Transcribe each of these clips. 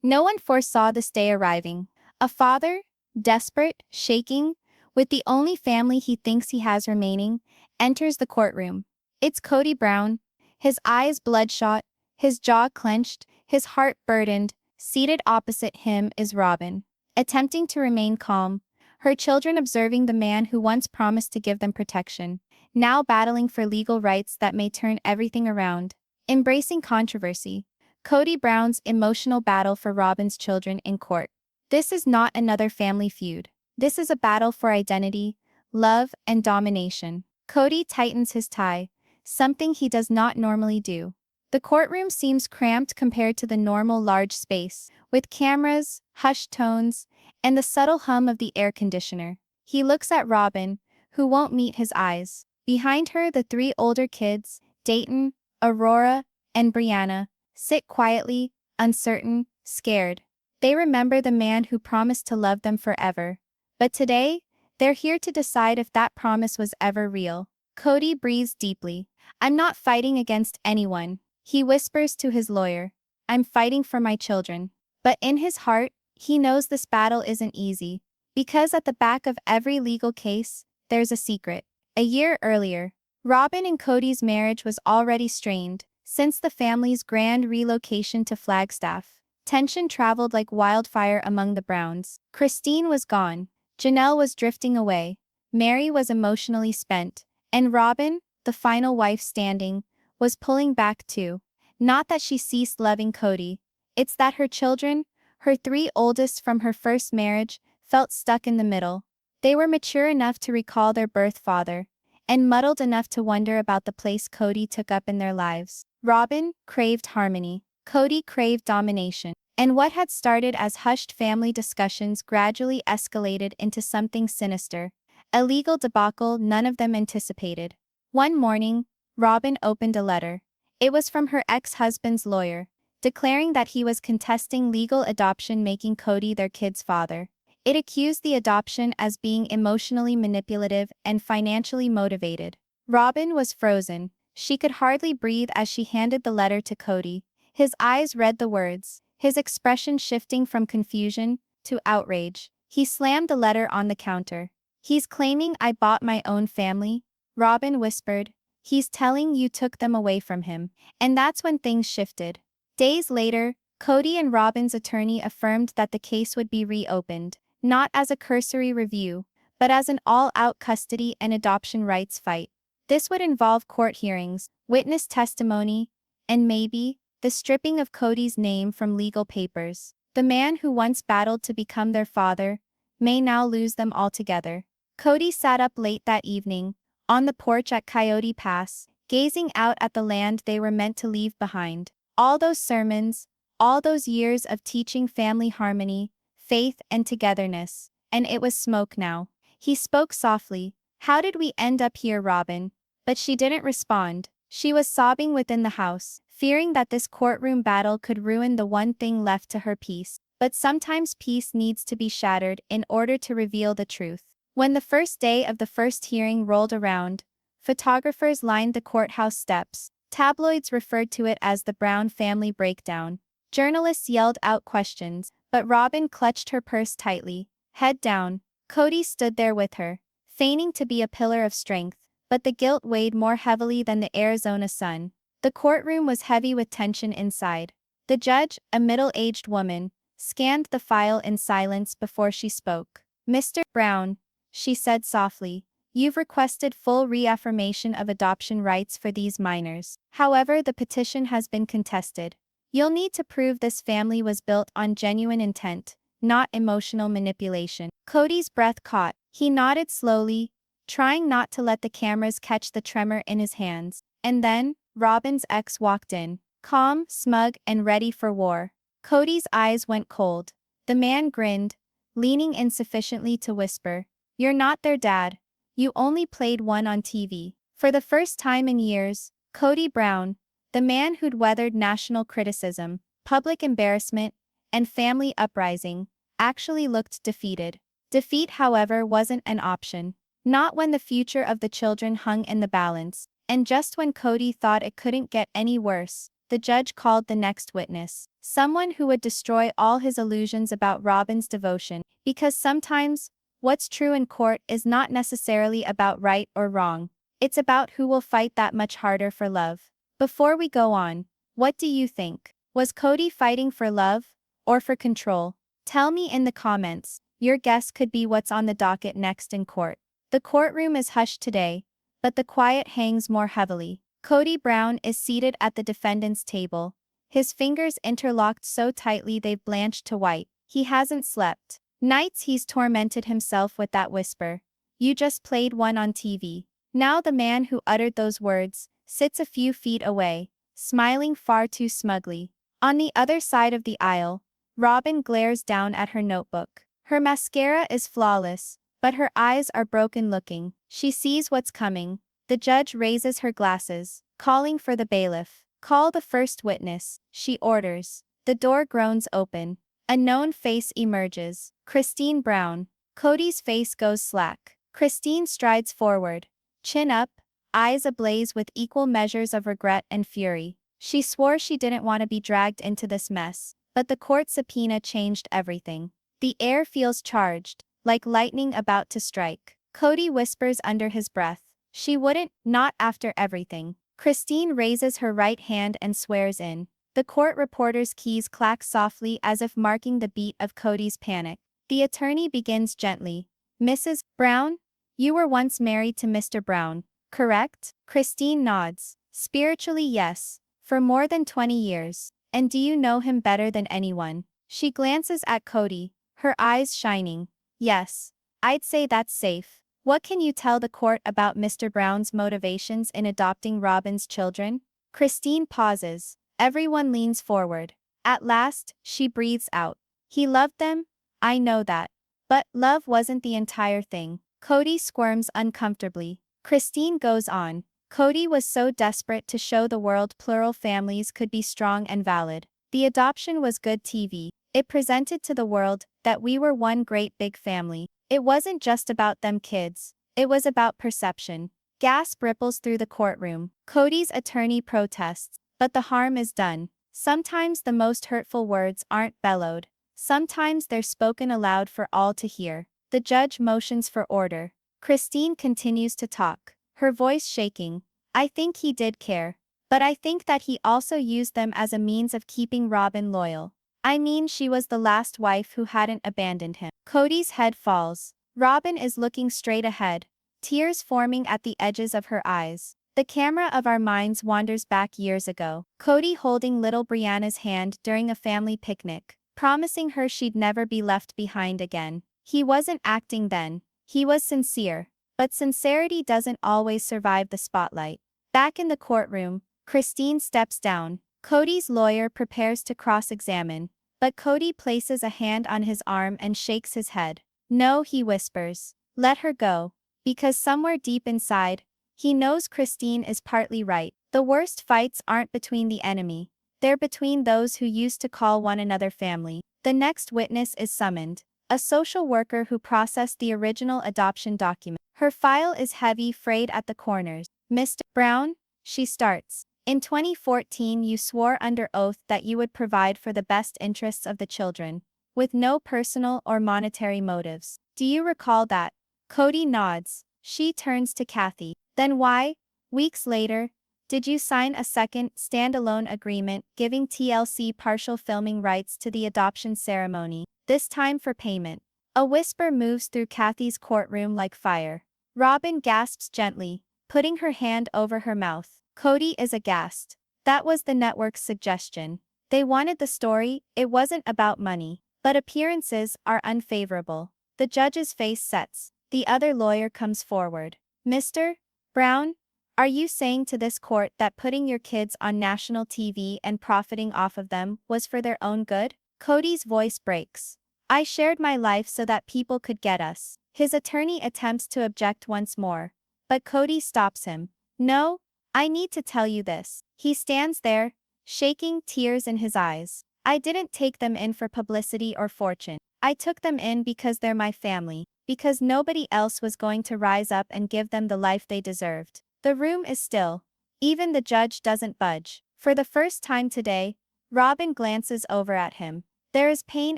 No one foresaw this day arriving. A father, desperate, shaking, with the only family he thinks he has remaining, enters the courtroom. It's Kody Brown, his eyes bloodshot, his jaw clenched, his heart burdened. Seated opposite him is Robyn, attempting to remain calm, her children observing the man who once promised to give them protection, now battling for legal rights that may turn everything around. Embracing controversy. Kody Brown's emotional battle for Robyn's children in court. This is not another family feud. This is a battle for identity, love, and domination. Kody tightens his tie, something he does not normally do. The courtroom seems cramped compared to the normal large space, with cameras, hushed tones, and the subtle hum of the air conditioner. He looks at Robyn, who won't meet his eyes. Behind her, the three older kids, Dayton, Aurora, and Brianna, sit quietly, uncertain, scared. They remember the man who promised to love them forever. But today, they're here to decide if that promise was ever real. Kody breathes deeply. "I'm not fighting against anyone," he whispers to his lawyer. "I'm fighting for my children." But in his heart, he knows this battle isn't easy. Because at the back of every legal case, there's a secret. A year earlier, Robyn and Kody's marriage was already strained. Since the family's grand relocation to Flagstaff, tension traveled like wildfire among the Browns. Christine was gone. Janelle was drifting away. Mary was emotionally spent. And Robyn, the final wife standing, was pulling back too. Not that she ceased loving Kody. It's that her children, her three oldest from her first marriage, felt stuck in the middle. They were mature enough to recall their birth father, and muddled enough to wonder about the place Kody took up in their lives. Robyn craved harmony. Kody craved domination. And what had started as hushed family discussions gradually escalated into something sinister. A legal debacle none of them anticipated. One morning, Robyn opened a letter. It was from her ex-husband's lawyer, declaring that he was contesting legal adoption, making Kody their kid's father. It accused the adoption as being emotionally manipulative and financially motivated. Robyn was frozen. She could hardly breathe as she handed the letter to Kody. His eyes read the words, his expression shifting from confusion to outrage. He slammed the letter on the counter. "He's claiming I bought my own family," Robyn whispered. "He's telling you took them away from him." And that's when things shifted. Days later, Kody and Robyn's attorney affirmed that the case would be reopened, not as a cursory review, but as an all-out custody and adoption rights fight. This would involve court hearings, witness testimony, and maybe the stripping of Kody's name from legal papers. The man who once battled to become their father may now lose them altogether. Kody sat up late that evening, on the porch at Coyote Pass, gazing out at the land they were meant to leave behind. All those sermons, all those years of teaching family harmony, faith, and togetherness, and it was smoke now. He spoke softly. "How did we end up here, Robyn?" But she didn't respond. She was sobbing within the house, fearing that this courtroom battle could ruin the one thing left to her peace. But sometimes peace needs to be shattered in order to reveal the truth. When the first day of the first hearing rolled around, photographers lined the courthouse steps. Tabloids referred to it as the Brown family breakdown. Journalists yelled out questions, but Robyn clutched her purse tightly, head down. Kody stood there with her, feigning to be a pillar of strength, but the guilt weighed more heavily than the Arizona sun. The courtroom was heavy with tension inside. The judge, a middle-aged woman, scanned the file in silence before she spoke. "Mr. Brown," she said softly, "you've requested full reaffirmation of adoption rights for these minors. However, the petition has been contested. You'll need to prove this family was built on genuine intent, not emotional manipulation." Kody's breath caught. He nodded slowly, trying not to let the cameras catch the tremor in his hands. And then, Robyn's ex walked in, calm, smug, and ready for war. Kody's eyes went cold. The man grinned, leaning in sufficiently to whisper, "You're not their dad. You only played one on TV." For the first time in years, Kody Brown, the man who'd weathered national criticism, public embarrassment, and family uprising, actually looked defeated. Defeat, however, wasn't an option. Not when the future of the children hung in the balance. And just when Kody thought it couldn't get any worse, the judge called the next witness. someone who would destroy all his illusions about Robyn's devotion, because sometimes, what's true in court is not necessarily about right or wrong. It's about who will fight that much harder for love. Before we go on, what do you think? Was Kody fighting for love or for control? Tell me in the comments. Your guess could be what's on the docket next in court. The courtroom is hushed today, but the quiet hangs more heavily. Kody Brown is seated at the defendant's table, his fingers interlocked so tightly they've blanched to white. He hasn't slept. Nights he's tormented himself with that whisper. You just played one on TV. Now the man who uttered those words sits a few feet away, smiling far too smugly. On the other side of the aisle, Robyn glares down at her notebook. Her mascara is flawless, but her eyes are broken looking. She sees what's coming. The judge raises her glasses, calling for the bailiff. Call the first witness, she orders. The door groans open. A known face emerges. Christine Brown. Kody's face goes slack. Christine strides forward, chin up, eyes ablaze with equal measures of regret and fury. She swore she didn't want to be dragged into this mess, but the court subpoena changed everything. The air feels charged, like lightning about to strike. Kody whispers under his breath. She wouldn't, not after everything. Christine raises her right hand and swears in. The court reporter's keys clack softly as if marking the beat of Kody's panic. The attorney begins gently. Mrs. Brown? You were once married to Mr. Brown, correct? Christine nods. Spiritually, yes. For more than 20 years. And do you know him better than anyone? She glances at Kody, her eyes shining. Yes. I'd say that's safe. What can you tell the court about Mr. Brown's motivations in adopting Robyn's children? Christine pauses. Everyone leans forward. At last, she breathes out. He loved them? I know that. But love wasn't the entire thing. Kody squirms uncomfortably. Christine goes on. Kody was so desperate to show the world plural families could be strong and valid. The adoption was good TV. It presented to the world that we were one great big family. It wasn't just about them kids. It was about perception. Gasp ripples through the courtroom. Kody's attorney protests, but the harm is done. Sometimes the most hurtful words aren't bellowed. Sometimes they're spoken aloud for all to hear. The judge motions for order. Christine continues to talk, her voice shaking. I think he did care. But I think that he also used them as a means of keeping Robyn loyal. I mean, she was the last wife who hadn't abandoned him. Kody's head falls. Robyn is looking straight ahead, tears forming at the edges of her eyes. The camera of our minds wanders back years ago. Kody holding little Brianna's hand during a family picnic, promising her she'd never be left behind again. He wasn't acting then. He was sincere. But sincerity doesn't always survive the spotlight. Back in the courtroom, Christine steps down. Kody's lawyer prepares to cross-examine, but Kody places a hand on his arm and shakes his head. No, he whispers. Let her go. Because somewhere deep inside, he knows Christine is partly right. The worst fights aren't between the enemy. They're between those who used to call one another family. The next witness is summoned. A social worker who processed the original adoption document. Her file is heavy, frayed at the corners. Mr. Brown? She starts. In 2014 you swore under oath that you would provide for the best interests of the children, with no personal or monetary motives. Do you recall that? Kody nods. She turns to Kathy. Then why, weeks later, did you sign a second, standalone agreement giving TLC partial filming rights to the adoption ceremony, this time for payment? A whisper moves through Kathy's courtroom like fire. Robyn gasps gently, putting her hand over her mouth. Kody is aghast. That was the network's suggestion. They wanted the story, it wasn't about money. But appearances are unfavorable. The judge's face sets. The other lawyer comes forward. Mr. Brown, are you saying to this court that putting your kids on national TV and profiting off of them was for their own good? Kody's voice breaks. I shared my life so that people could get us. His attorney attempts to object once more, but Kody stops him. No, I need to tell you this. He stands there, shaking, tears in his eyes. I didn't take them in for publicity or fortune. I took them in because they're my family, because nobody else was going to rise up and give them the life they deserved. The room is still. Even the judge doesn't budge. For the first time today, Robyn glances over at him. There is pain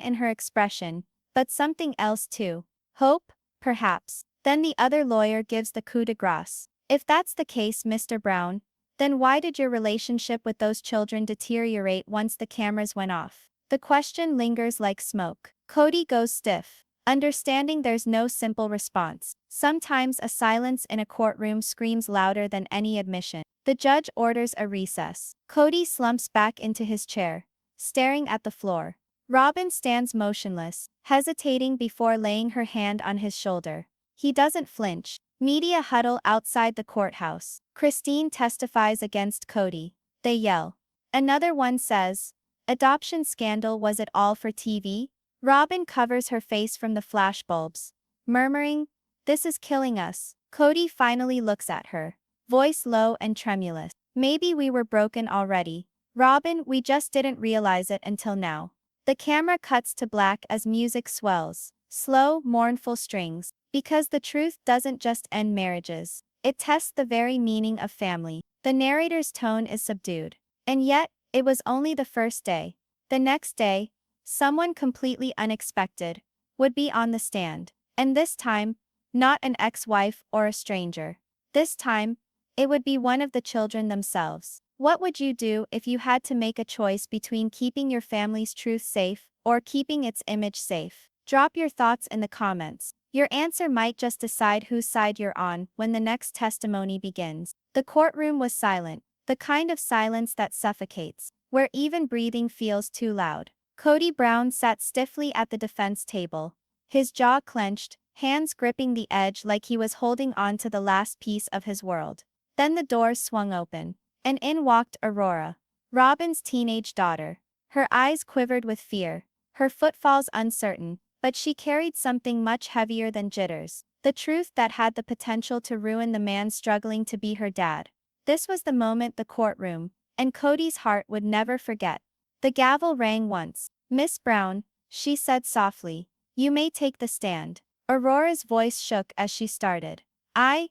in her expression, but something else too. Hope, perhaps. Then the other lawyer gives the coup de grace. If that's the case, Mr. Brown, then why did your relationship with those children deteriorate once the cameras went off? The question lingers like smoke. Kody goes stiff, understanding there's no simple response. Sometimes a silence in a courtroom screams louder than any admission. The judge orders a recess. Kody slumps back into his chair, staring at the floor. Robyn stands motionless, hesitating before laying her hand on his shoulder. He doesn't flinch. Media huddle outside the courthouse. Christine testifies against Kody. They yell. Another one says, "Adoption scandal, was it all for TV?" Robyn covers her face from the flashbulbs, murmuring, "This is killing us." Kody finally looks at her, voice low and tremulous. "Maybe we were broken already. Robyn, we just didn't realize it until now." The camera cuts to black as music swells, slow, mournful strings. Because the truth doesn't just end marriages, it tests the very meaning of family. The narrator's tone is subdued. And yet, it was only the first day. The next day, someone completely unexpected would be on the stand. And this time, not an ex-wife or a stranger. This time, it would be one of the children themselves. What would you do if you had to make a choice between keeping your family's truth safe or keeping its image safe? Drop your thoughts in the comments. Your answer might just decide whose side you're on when the next testimony begins. The courtroom was silent, the kind of silence that suffocates, where even breathing feels too loud. Kody Brown sat stiffly at the defense table, his jaw clenched, hands gripping the edge like he was holding on to the last piece of his world. Then the doors swung open, and in walked Aurora, Robyn's teenage daughter. Her eyes quivered with fear, her footfalls uncertain, but she carried something much heavier than jitters, the truth that had the potential to ruin the man struggling to be her dad. This was the moment the courtroom, and Kody's heart would never forget. The gavel rang once. "Miss Brown," she said softly, "you may take the stand." Aurora's voice shook as she started. I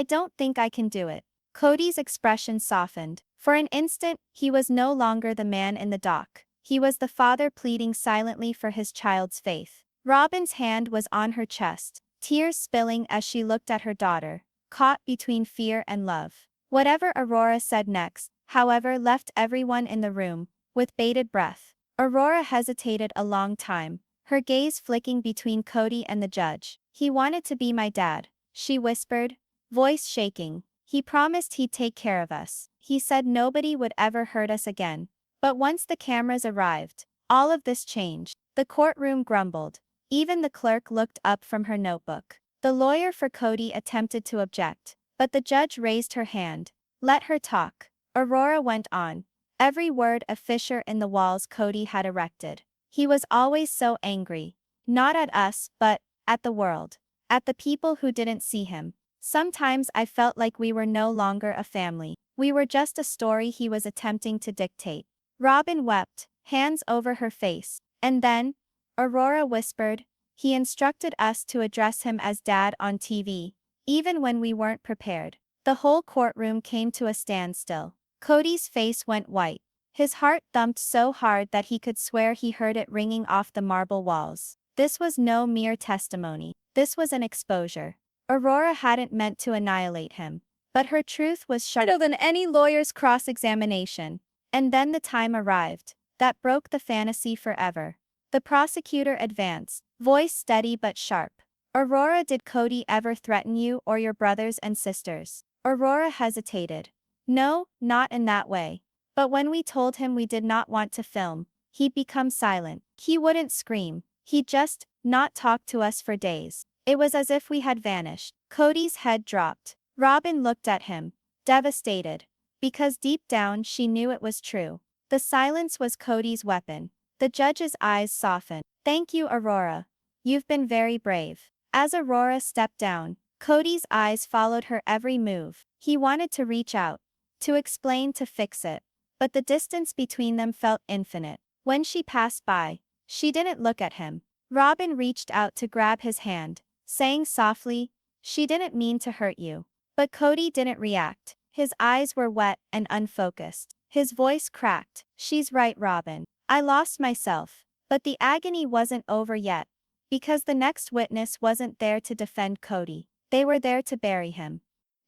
don't think I can do it." Kody's expression softened. For an instant, he was no longer the man in the dock. He was the father pleading silently for his child's faith. Robyn's hand was on her chest, tears spilling as she looked at her daughter, caught between fear and love. Whatever Aurora said next, however, left everyone in the room with bated breath. Aurora hesitated a long time, her gaze flicking between Kody and the judge. "He wanted to be my dad," she whispered, voice shaking. "He promised he'd take care of us. He said nobody would ever hurt us again." But once the cameras arrived, all of this changed. The courtroom grumbled. Even the clerk looked up from her notebook. The lawyer for Kody attempted to object, but the judge raised her hand. "Let her talk." Aurora went on, every word a fissure in the walls Kody had erected. "He was always so angry. Not at us, but at the world. At the people who didn't see him. Sometimes I felt like we were no longer a family. We were just a story he was attempting to dictate." Robyn wept, hands over her face. "And then," Aurora whispered, "he instructed us to address him as dad on TV, even when we weren't prepared." The whole courtroom came to a standstill. Kody's face went white. His heart thumped so hard that he could swear he heard it ringing off the marble walls. This was no mere testimony. This was an exposure. Aurora hadn't meant to annihilate him, but her truth was sharper than any lawyer's cross-examination. And then the time arrived that broke the fantasy forever. The prosecutor advanced, voice steady but sharp. "Aurora, did Kody ever threaten you or your brothers and sisters?" Aurora hesitated. "No, not in that way. But when we told him we did not want to film, he'd become silent. He wouldn't scream. He'd just not talk to us for days. It was as if we had vanished." Kody's head dropped. Robyn looked at him, devastated, because deep down she knew it was true. The silence was Kody's weapon. The judge's eyes softened. "Thank you, Aurora. You've been very brave." As Aurora stepped down, Kody's eyes followed her every move. He wanted to reach out, to explain, to fix it. But the distance between them felt infinite. When she passed by, she didn't look at him. Robyn reached out to grab his hand, saying softly, "She didn't mean to hurt you." But Kody didn't react. His eyes were wet and unfocused. His voice cracked. She's right, Robyn. I lost myself. But the agony wasn't over yet. Because the next witness wasn't there to defend Kody. They were there to bury him.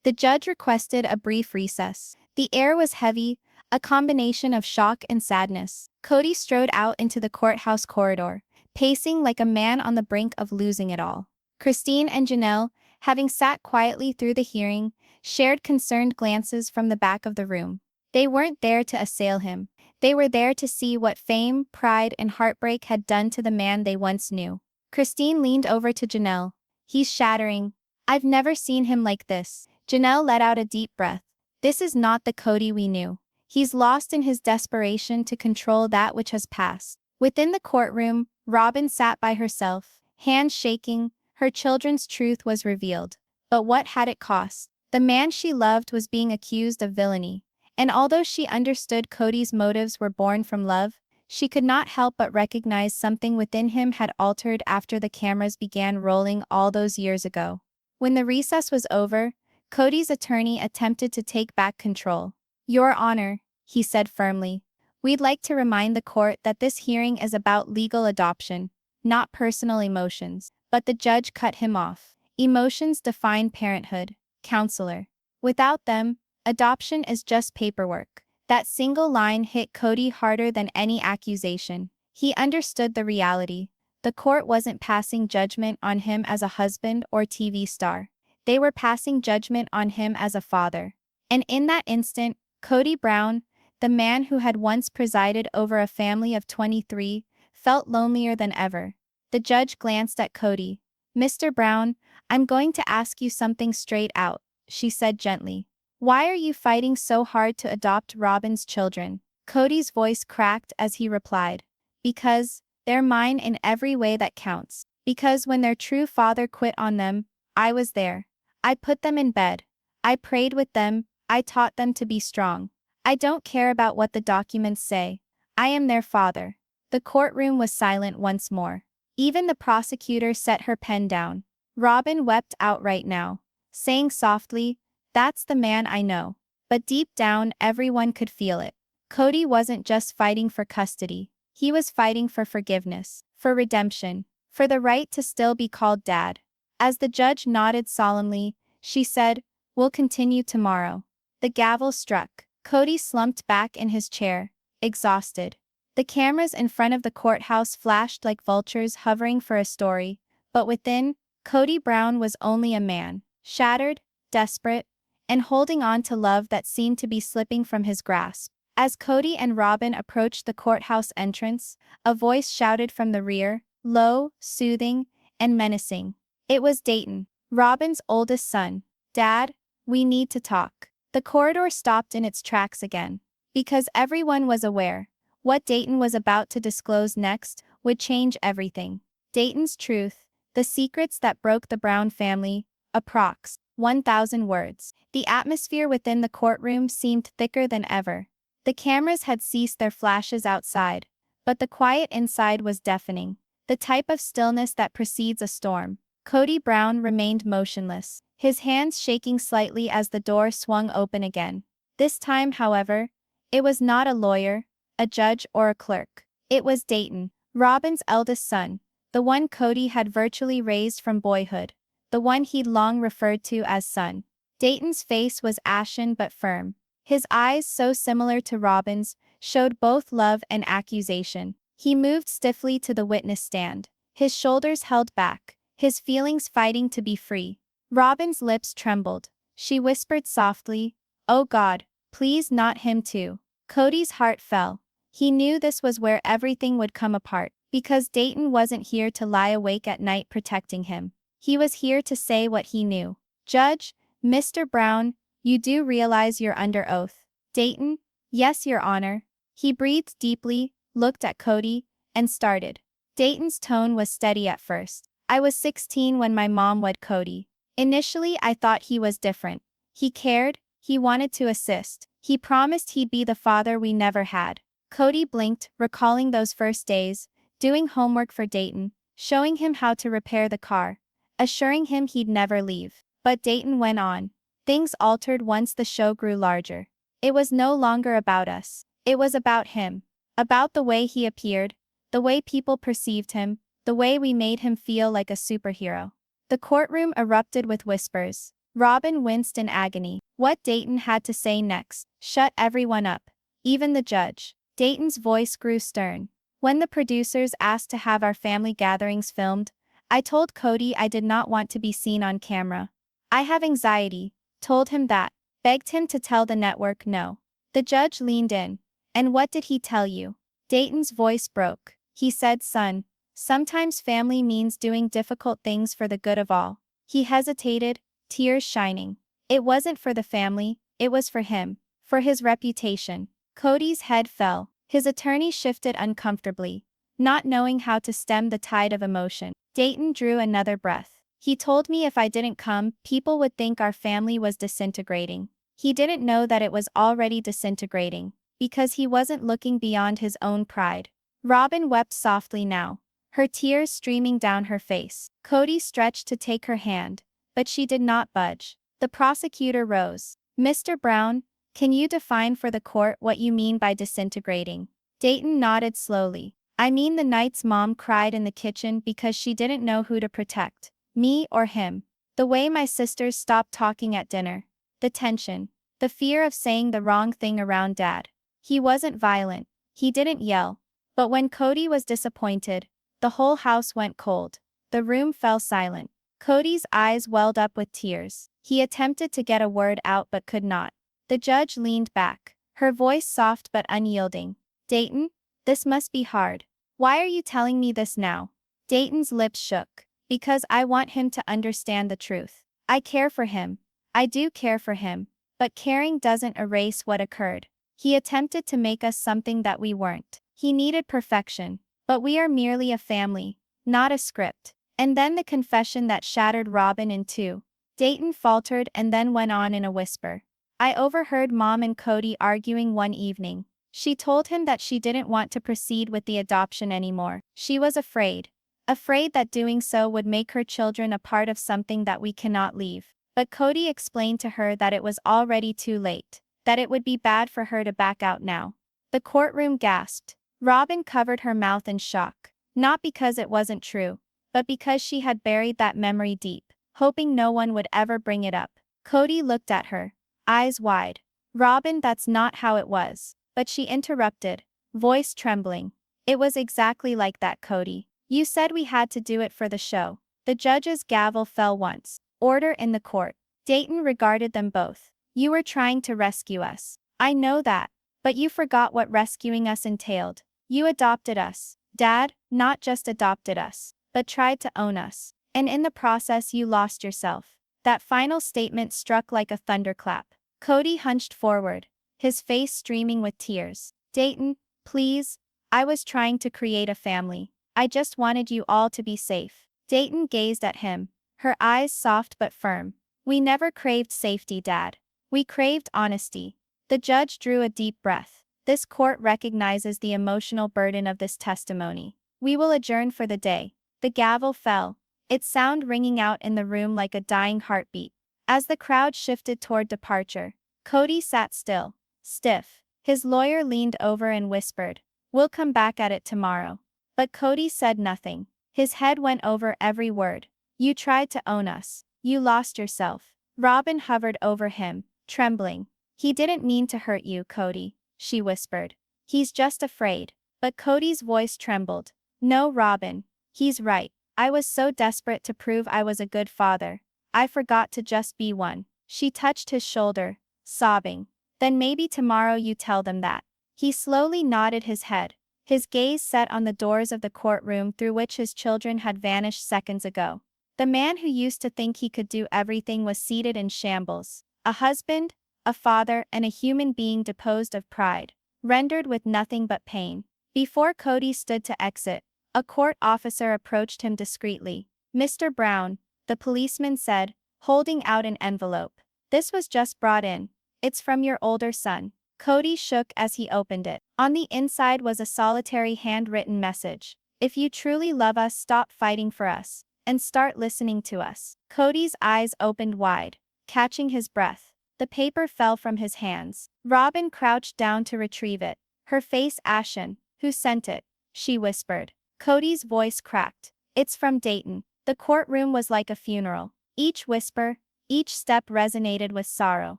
The judge requested a brief recess. The air was heavy, a combination of shock and sadness. Kody strode out into the courthouse corridor, pacing like a man on the brink of losing it all. Christine and Janelle, having sat quietly through the hearing, shared concerned glances from the back of the room. They weren't there to assail him. They were there to see what fame, pride, and heartbreak had done to the man they once knew. Christine leaned over to Janelle. He's shattering. I've never seen him like this. Janelle let out a deep breath. This is not the Kody we knew. He's lost in his desperation to control that which has passed. Within the courtroom, Robyn sat by herself, hands shaking. Her children's truth was revealed. But what had it cost? The man she loved was being accused of villainy. And although she understood Kody's motives were born from love, she could not help but recognize something within him had altered after the cameras began rolling all those years ago. When the recess was over, Kody's attorney attempted to take back control. Your Honor, he said firmly, we'd like to remind the court that this hearing is about legal adoption, not personal emotions. But the judge cut him off. Emotions define parenthood, counselor. Without them, adoption is just paperwork. That single line hit Kody harder than any accusation. He understood the reality. The court wasn't passing judgment on him as a husband or TV star. They were passing judgment on him as a father. And in that instant, Kody Brown, the man who had once presided over a family of 23, felt lonelier than ever. The judge glanced at Kody. Mr. Brown, I'm going to ask you something straight out, she said gently. Why are you fighting so hard to adopt Robyn's children? Kody's voice cracked as he replied. Because they're mine in every way that counts. Because when their true father quit on them, I was there. I put them in bed. I prayed with them. I taught them to be strong. I don't care about what the documents say. I am their father. The courtroom was silent once more. Even the prosecutor set her pen down. Robyn wept outright now, saying softly, that's the man I know. But deep down, everyone could feel it. Kody wasn't just fighting for custody. He was fighting for forgiveness, for redemption, for the right to still be called dad. As the judge nodded solemnly, she said, we'll continue tomorrow. The gavel struck. Kody slumped back in his chair, exhausted. The cameras in front of the courthouse flashed like vultures hovering for a story, but within, Kody Brown was only a man, shattered, desperate, and holding on to love that seemed to be slipping from his grasp. As Kody and Robyn approached the courthouse entrance, a voice shouted from the rear, low, soothing, and menacing. It was Dayton, Robyn's oldest son. Dad, we need to talk. The corridor stopped in its tracks again. Because everyone was aware. What Dayton was about to disclose next would change everything. Dayton's truth, the secrets that broke the Brown family, approx. 1,000 words. The atmosphere within the courtroom seemed thicker than ever. The cameras had ceased their flashes outside, but the quiet inside was deafening. The type of stillness that precedes a storm. Kody Brown remained motionless, his hands shaking slightly as the door swung open again. This time, however, it was not a lawyer, a judge, or a clerk. It was Dayton, Robyn's eldest son, the one Kody had virtually raised from boyhood, the one he'd long referred to as son. Dayton's face was ashen but firm. His eyes, so similar to Robyn's, showed both love and accusation. He moved stiffly to the witness stand, his shoulders held back, his feelings fighting to be free. Robyn's lips trembled. She whispered softly, "Oh God, please not him too." Kody's heart fell. He knew this was where everything would come apart, because Dayton wasn't here to lie awake at night protecting him. He was here to say what he knew. "Judge, Mr. Brown, you do realize you're under oath." Dayton, "Yes, Your Honor." He breathed deeply, looked at Kody, and started. Dayton's tone was steady at first. "I was 16 when my mom wed Kody. Initially, I thought he was different. He cared, he wanted to assist. He promised he'd be the father we never had." Kody blinked, recalling those first days, doing homework for Dayton, showing him how to repair the car, assuring him he'd never leave. But Dayton went on. Things altered once the show grew larger. It was no longer about us. It was about him. About the way he appeared, the way people perceived him, the way we made him feel like a superhero. The courtroom erupted with whispers. Robyn winced in agony. What Dayton had to say next shut everyone up, even the judge. Dayton's voice grew stern. When the producers asked to have our family gatherings filmed, I told Kody I did not want to be seen on camera. I have anxiety, told him that, begged him to tell the network no. The judge leaned in. And what did he tell you? Dayton's voice broke. He said, son, sometimes family means doing difficult things for the good of all. He hesitated, tears shining. It wasn't for the family, it was for him, for his reputation. Kody's head fell. His attorney shifted uncomfortably, not knowing how to stem the tide of emotion. Dayton drew another breath. He told me if I didn't come, people would think our family was disintegrating. He didn't know that it was already disintegrating, because he wasn't looking beyond his own pride. Robyn wept softly now, her tears streaming down her face. Kody stretched to take her hand, but she did not budge. The prosecutor rose. Mr. Brown, can you define for the court what you mean by disintegrating? Dayton nodded slowly. I mean the night's mom cried in the kitchen because she didn't know who to protect, me or him. The way my sisters stopped talking at dinner. The tension. The fear of saying the wrong thing around dad. He wasn't violent. He didn't yell. But when Kody was disappointed, the whole house went cold. The room fell silent. Kody's eyes welled up with tears. He attempted to get a word out but could not. The judge leaned back, her voice soft but unyielding. Dayton, this must be hard. Why are you telling me this now? Dayton's lips shook. Because I want him to understand the truth. I care for him. I do care for him. But caring doesn't erase what occurred. He attempted to make us something that we weren't. He needed perfection. But we are merely a family, not a script. And then the confession that shattered Robyn in two. Dayton faltered and then went on in a whisper. I overheard Mom and Kody arguing one evening. She told him that she didn't want to proceed with the adoption anymore. She was afraid. Afraid that doing so would make her children a part of something that we cannot leave. But Kody explained to her that it was already too late. That it would be bad for her to back out now. The courtroom gasped. Robyn covered her mouth in shock. Not because it wasn't true, but because she had buried that memory deep, hoping no one would ever bring it up. Kody looked at her, eyes wide. Robyn, that's not how it was. But she interrupted, voice trembling. It was exactly like that, Kody. You said we had to do it for the show. The judge's gavel fell once. Order in the court. Dayton regarded them both. You were trying to rescue us. I know that. But you forgot what rescuing us entailed. You adopted us. Dad, not just adopted us, but tried to own us. And in the process you lost yourself. That final statement struck like a thunderclap. Kody hunched forward, his face streaming with tears. Dayton, please. I was trying to create a family. I just wanted you all to be safe. Dayton gazed at him, her eyes soft but firm. We never craved safety, Dad. We craved honesty. The judge drew a deep breath. This court recognizes the emotional burden of this testimony. We will adjourn for the day. The gavel fell, its sound ringing out in the room like a dying heartbeat. As the crowd shifted toward departure, Kody sat still, stiff. His lawyer leaned over and whispered, "We'll come back at it tomorrow." But Kody said nothing. His head went over every word. You tried to own us. You lost yourself. Robyn hovered over him, trembling. He didn't mean to hurt you, Kody, she whispered. He's just afraid. But Kody's voice trembled. No, Robyn. He's right. I was so desperate to prove I was a good father. I forgot to just be one. She touched his shoulder, sobbing. Then maybe tomorrow you tell them that. He slowly nodded his head, his gaze set on the doors of the courtroom through which his children had vanished seconds ago. The man who used to think he could do everything was seated in shambles. A husband, a father, and a human being deposed of pride, rendered with nothing but pain. Before Kody stood to exit, a court officer approached him discreetly. Mr. Brown, the policeman said, holding out an envelope. This was just brought in. It's from your older son. Kody shook as he opened it. On the inside was a solitary handwritten message. If you truly love us, stop fighting for us, and start listening to us. Kody's eyes opened wide, catching his breath. The paper fell from his hands. Robyn crouched down to retrieve it, her face ashen. "Who sent it?" she whispered. Kody's voice cracked. "It's from Dayton." The courtroom was like a funeral. Each whisper, each step resonated with sorrow.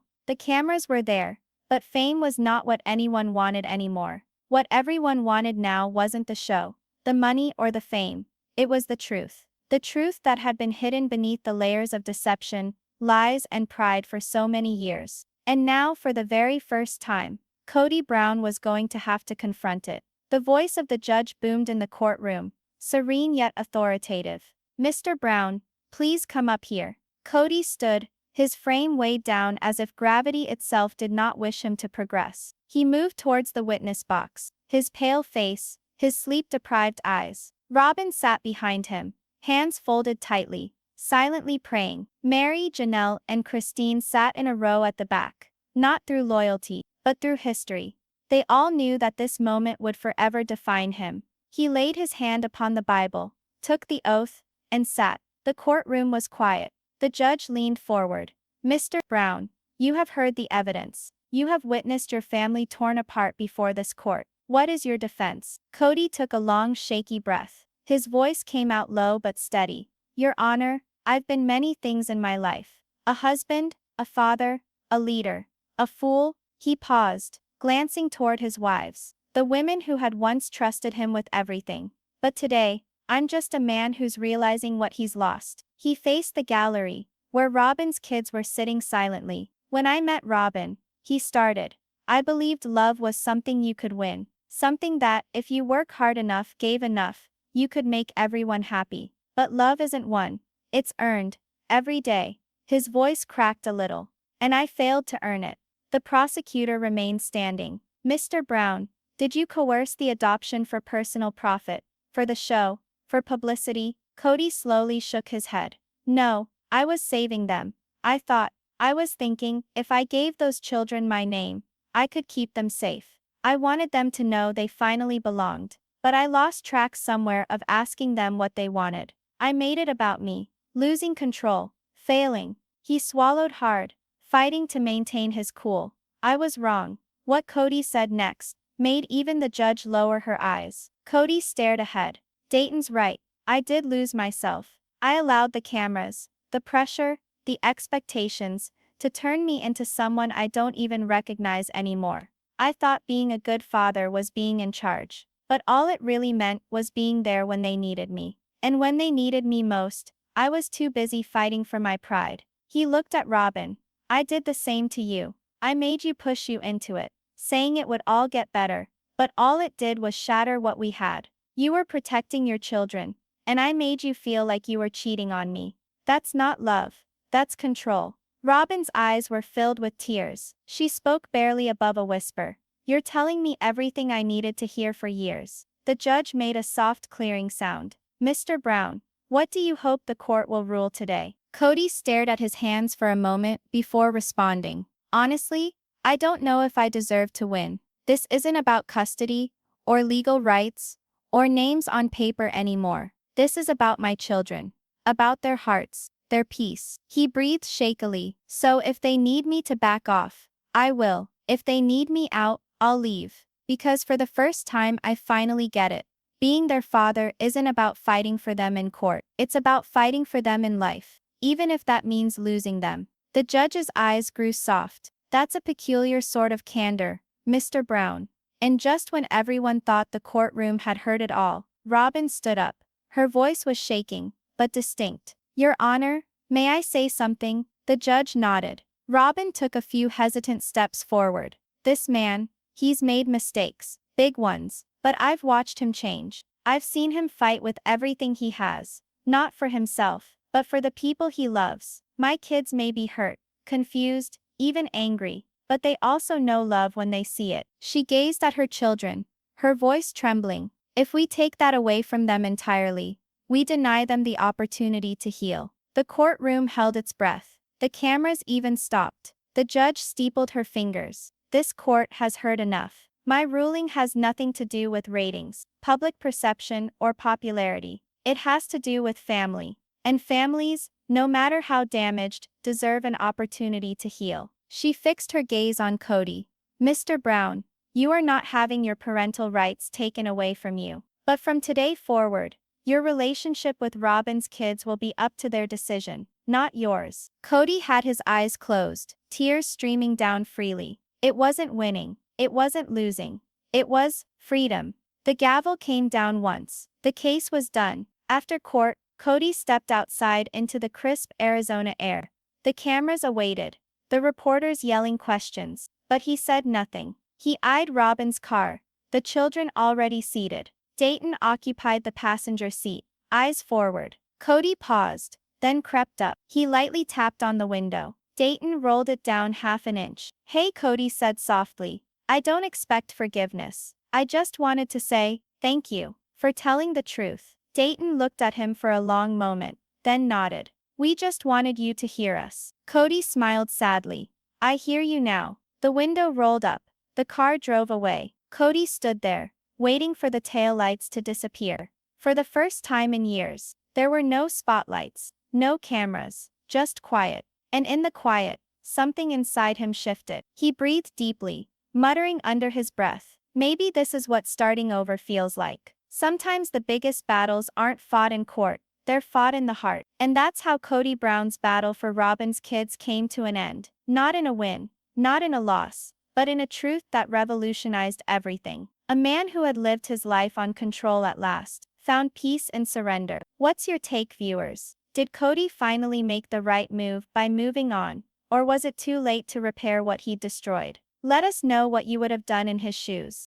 The cameras were there, but fame was not what anyone wanted anymore. What everyone wanted now wasn't the show, the money or the fame. It was the truth. The truth that had been hidden beneath the layers of deception, lies and pride for so many years. And now, for the very first time, Kody Brown was going to have to confront it. The voice of the judge boomed in the courtroom, serene yet authoritative. "Mr. Brown, please come up here." Kody stood, his frame weighed down as if gravity itself did not wish him to progress. He moved towards the witness box, his pale face, his sleep-deprived eyes. Robyn sat behind him, hands folded tightly, silently praying. Mary, Janelle, and Christine sat in a row at the back, not through loyalty, but through history. They all knew that this moment would forever define him. He laid his hand upon the Bible, took the oath, and sat. The courtroom was quiet. The judge leaned forward. "Mr. Brown, you have heard the evidence. You have witnessed your family torn apart before this court. What is your defense?" Kody took a long, shaky breath. His voice came out low but steady. "Your Honor, I've been many things in my life. A husband, a father, a leader, a fool." He paused, glancing toward his wives, the women who had once trusted him with everything. "But today, I'm just a man who's realizing what he's lost." He faced the gallery, where Robyn's kids were sitting silently. "When I met Robyn," he started, "I believed love was something you could win. Something that, if you work hard enough, gave enough, you could make everyone happy. But love isn't won. It's earned, every day." His voice cracked a little. "And I failed to earn it." The prosecutor remained standing. "Mr. Brown, did you coerce the adoption for personal profit? For the show? For publicity?" Kody slowly shook his head. "No, I was saving them. I was thinking, if I gave those children my name, I could keep them safe. I wanted them to know they finally belonged. But I lost track somewhere of asking them what they wanted. I made it about me, losing control, failing." He swallowed hard, fighting to maintain his cool. "I was wrong." What Kody said next made even the judge lower her eyes. Kody stared ahead. "Dayton's right. I did lose myself. I allowed the cameras, the pressure, the expectations, to turn me into someone I don't even recognize anymore. I thought being a good father was being in charge. But all it really meant was being there when they needed me. And when they needed me most, I was too busy fighting for my pride." He looked at Robyn. "I did the same to you. I made you push you into it, saying it would all get better. But all it did was shatter what we had. You were protecting your children, and I made you feel like you were cheating on me. That's not love. That's control." Robyn's eyes were filled with tears. She spoke barely above a whisper. "You're telling me everything I needed to hear for years." The judge made a soft clearing sound. "Mr. Brown, what do you hope the court will rule today?" Kody stared at his hands for a moment before responding. "Honestly, I don't know if I deserve to win. This isn't about custody, or legal rights, or names on paper anymore. This is about my children. About their hearts, their peace." He breathed shakily. "So if they need me to back off, I will. If they need me out, I'll leave. Because for the first time I finally get it. Being their father isn't about fighting for them in court. It's about fighting for them in life. Even if that means losing them." The judge's eyes grew soft. "That's a peculiar sort of candor, Mr. Brown." And just when everyone thought the courtroom had heard it all, Robyn stood up. Her voice was shaking, but distinct. "Your Honor, may I say something?" The judge nodded. Robyn took a few hesitant steps forward. "This man, he's made mistakes, big ones, but I've watched him change. I've seen him fight with everything he has, not for himself, but for the people he loves. My kids may be hurt, confused, even angry, but they also know love when they see it." She gazed at her children, her voice trembling. "If we take that away from them entirely, we deny them the opportunity to heal." The courtroom held its breath. The cameras even stopped. The judge steepled her fingers. "This court has heard enough. My ruling has nothing to do with ratings, public perception, or popularity. It has to do with family. And families, no matter how damaged, deserve an opportunity to heal." She fixed her gaze on Kody. Mr. Brown, you are not having your parental rights taken away from you. But from today forward, your relationship with Robyn's kids will be up to their decision, not yours. Kody had his eyes closed, tears streaming down freely. It wasn't winning. It wasn't losing. It was freedom. The gavel came down once. The case was done. After court, Kody stepped outside into the crisp Arizona air. The cameras awaited, the reporters yelling questions, but he said nothing. He eyed Robyn's car, the children already seated. Dayton occupied the passenger seat, eyes forward. Kody paused, then crept up. He lightly tapped on the window. Dayton rolled it down half an inch. Hey, Kody said softly. I don't expect forgiveness. I just wanted to say, thank you, for telling the truth. Dayton looked at him for a long moment, then nodded. We just wanted you to hear us. Kody smiled sadly. I hear you now. The window rolled up. The car drove away. Kody stood there, waiting for the taillights to disappear. For the first time in years, there were no spotlights, no cameras, just quiet. And in the quiet, something inside him shifted. He breathed deeply, muttering under his breath. Maybe this is what starting over feels like. Sometimes the biggest battles aren't fought in court, they're fought in the heart. And that's how Kody Brown's battle for Robyn's kids came to an end. Not in a win, not in a loss, but in a truth that revolutionized everything. A man who had lived his life on control at last, found peace in surrender. What's your take, viewers? Did Kody finally make the right move by moving on, or was it too late to repair what he'd destroyed? Let us know what you would have done in his shoes.